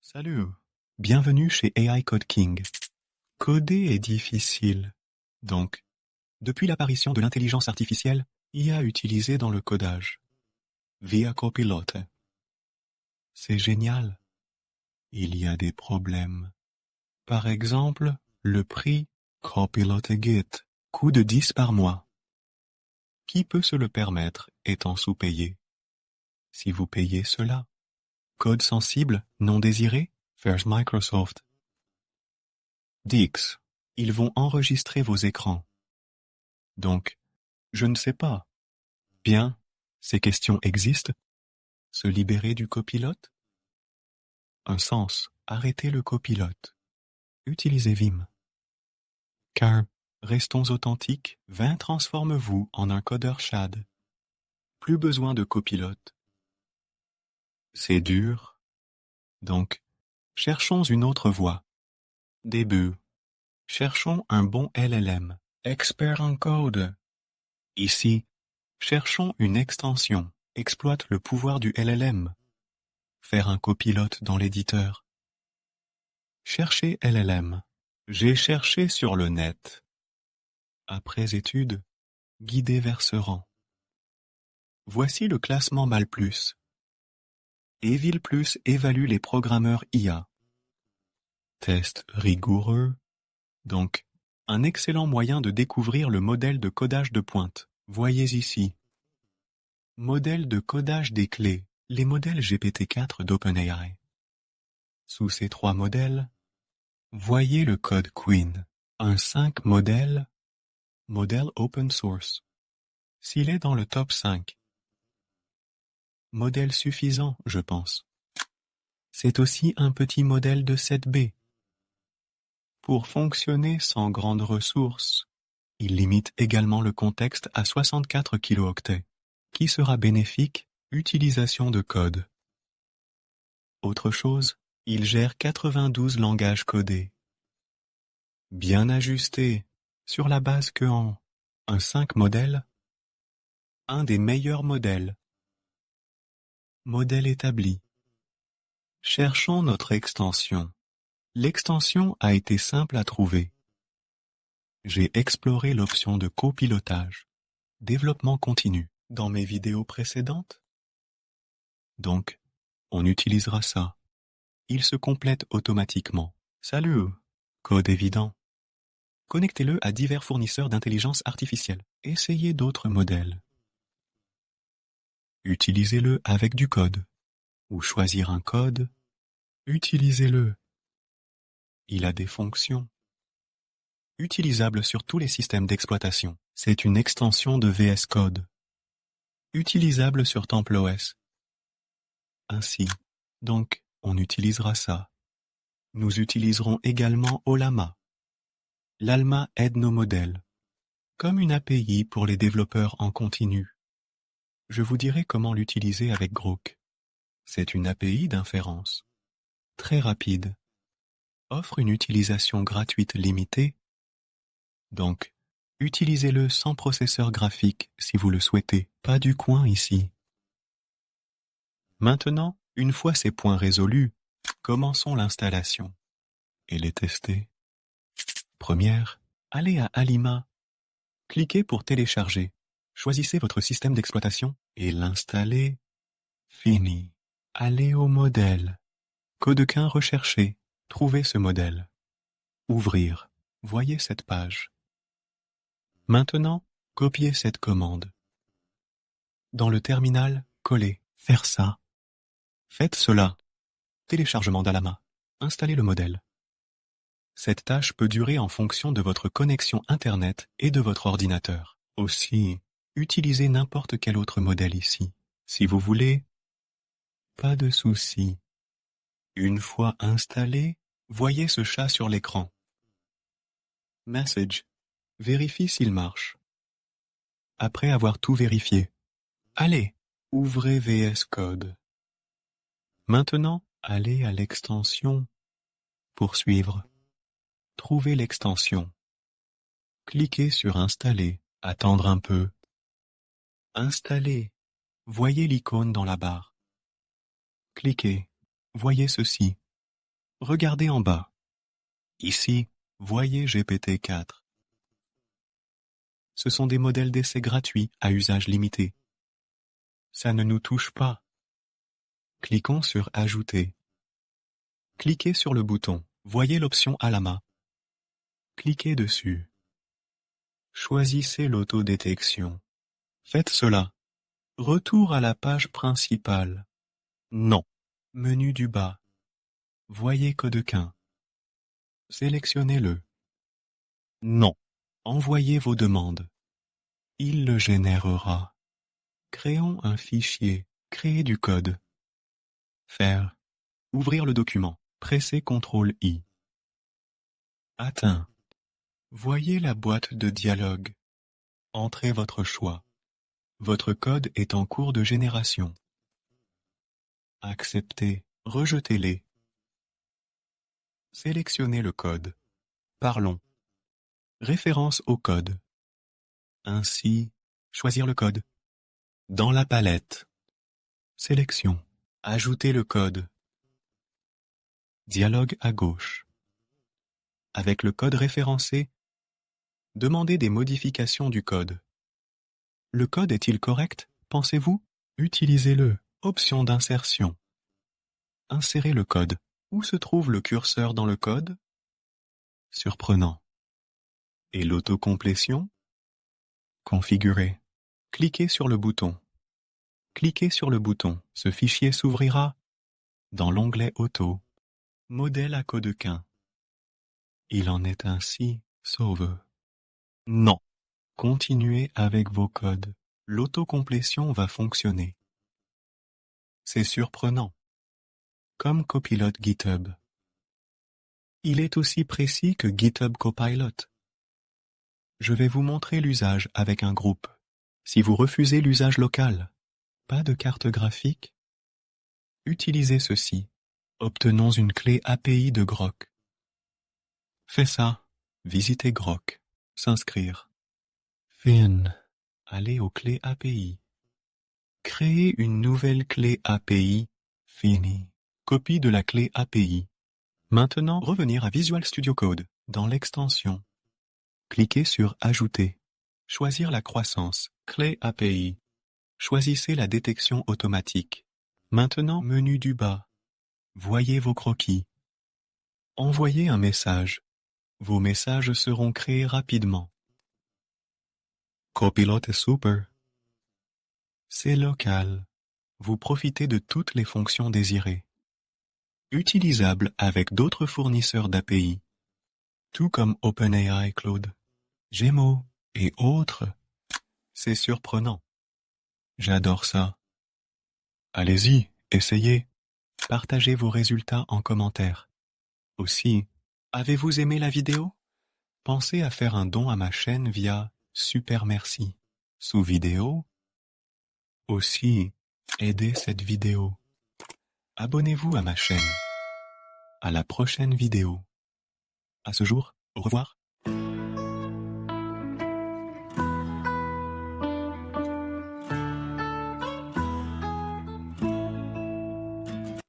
Salut, bienvenue chez AI Code King. Coder est difficile. Donc, depuis l'apparition de l'intelligence artificielle, IA utilisée dans le codage. Via Copilot. C'est génial. Il y a des problèmes. Par exemple, le prix Copilot Git coûte 10 par mois. Qui peut se le permettre étant sous-payé? Si vous payez cela. Code sensible, non désiré? Vers Microsoft. Dix. Ils vont enregistrer vos écrans. Donc, je ne sais pas. Bien, ces questions existent. Se libérer du copilote? Un sens, arrêtez le copilote. Utilisez Vim. Car, restons authentiques, Vim transforme-vous en un codeur Shad. Plus besoin de copilote. C'est dur. Donc, cherchons une autre voie. Début. Cherchons un bon LLM. Expert en code. Ici, cherchons une extension. Exploite le pouvoir du LLM. Faire un copilote dans l'éditeur. Cherchez LLM. J'ai cherché sur le net. Après étude, guidé vers ce rang. Voici le classement Malplus. EvilPlus évalue les programmeurs IA. Test rigoureux. Donc, un excellent moyen de découvrir le modèle de codage de pointe. Voyez ici. Modèle de codage des clés, les modèles GPT-4 d'OpenAI. Sous ces trois modèles, voyez le code Queen, un 5 modèle open source. S'il est dans le top 5, modèle suffisant, je pense. C'est aussi un petit modèle de 7B. Pour fonctionner sans grandes ressources, il limite également le contexte à 64 kilooctets, qui sera bénéfique, utilisation de code. Autre chose, il gère 92 langages codés. Bien ajusté, sur la base que en un 5 modèle, un des meilleurs modèles. Modèle établi. Cherchons notre extension. L'extension a été simple à trouver. J'ai exploré l'option de copilotage, développement continu, dans mes vidéos précédentes. Donc, on utilisera ça. Il se complète automatiquement. Salut! Code évident. Connectez-le à divers fournisseurs d'intelligence artificielle. Essayez d'autres modèles. Utilisez-le avec du code. Ou choisir un code. Utilisez-le. Il a des fonctions. Utilisable sur tous les systèmes d'exploitation. C'est une extension de VS Code. Utilisable sur TempleOS. Ainsi. Donc, on utilisera ça. Nous utiliserons également Ollama. L'Alma aide nos modèles. Comme une API pour les développeurs en continu. Je vous dirai comment l'utiliser avec Grok. C'est une API d'inférence. Très rapide. Offre une utilisation gratuite limitée. Donc, utilisez-le sans processeur graphique si vous le souhaitez. Pas du coin ici. Maintenant, une fois ces points résolus, commençons l'installation. Et les tester. Première, allez à Alima. Cliquez pour télécharger. Choisissez votre système d'exploitation et l'installez. Fini. Allez au modèle. Codequin recherché. Trouvez ce modèle. Ouvrir. Voyez cette page. Maintenant, copiez cette commande. Dans le terminal, collez. Faire ça. Faites cela. Téléchargement d'Alama. Installez le modèle. Cette tâche peut durer en fonction de votre connexion Internet et de votre ordinateur. Aussi, utilisez n'importe quel autre modèle ici. Si vous voulez, pas de souci. Une fois installé, voyez ce chat sur l'écran. Message. Vérifie s'il marche. Après avoir tout vérifié, allez, ouvrez VS Code. Maintenant, allez à l'extension. Poursuivre. Trouvez l'extension. Cliquez sur Installer. Attendre un peu. Installer. Voyez l'icône dans la barre. Cliquez. Voyez ceci. Regardez en bas. Ici, voyez GPT-4. Ce sont des modèles d'essai gratuits à usage limité. Ça ne nous touche pas. Cliquons sur Ajouter. Cliquez sur le bouton. Voyez l'option Alama. Cliquez dessus. Choisissez l'autodétection. Faites cela. Retour à la page principale. Non. Menu du bas. Voyez Codequin. Sélectionnez-le. Non. Envoyez vos demandes. Il le générera. Créons un fichier. Créer du code. Faire. Ouvrir le document. Pressez CTRL-I. Atteint. Voyez la boîte de dialogue. Entrez votre choix. Votre code est en cours de génération. Acceptez. Rejetez-les. Sélectionnez le code. Parlons. Référence au code. Ainsi, choisir le code. Dans la palette. Sélection. Ajouter le code. Dialogue à gauche. Avec le code référencé, demandez des modifications du code. Le code est-il correct, pensez-vous? Utilisez-le. Option d'insertion. Insérez le code. Où se trouve le curseur dans le code? Surprenant. Et l'autocomplétion? Configurer. Cliquez sur le bouton. Cliquez sur le bouton. Ce fichier s'ouvrira dans l'onglet Auto. Modèle à Codequin. Il en est ainsi, sauve. Non. Continuez avec vos codes. L'autocomplétion va fonctionner. C'est surprenant. Comme Copilot GitHub. Il est aussi précis que GitHub Copilot. Je vais vous montrer l'usage avec un groupe. Si vous refusez l'usage local, pas de carte graphique, utilisez ceci. Obtenons une clé API de Grok. Fais ça. Visitez Grok. S'inscrire. Fin. Allez aux clés API. Créer une nouvelle clé API. Fini. Copie de la clé API. Maintenant, revenir à Visual Studio Code, dans l'extension. Cliquez sur Ajouter. Choisir la croissance. Clé API. Choisissez la détection automatique. Maintenant, menu du bas. Voyez vos croquis. Envoyez un message. Vos messages seront créés rapidement. Copilot est super. C'est local. Vous profitez de toutes les fonctions désirées. Utilisable avec d'autres fournisseurs d'API, tout comme OpenAI Cloud, Gemo et autres. C'est surprenant. J'adore ça. Allez-y, essayez. Partagez vos résultats en commentaire. Aussi, avez-vous aimé la vidéo? Pensez à faire un don à ma chaîne via Super Merci. Sous vidéo. Aussi, aidez cette vidéo. Abonnez-vous à ma chaîne. À la prochaine vidéo. À ce jour, au revoir.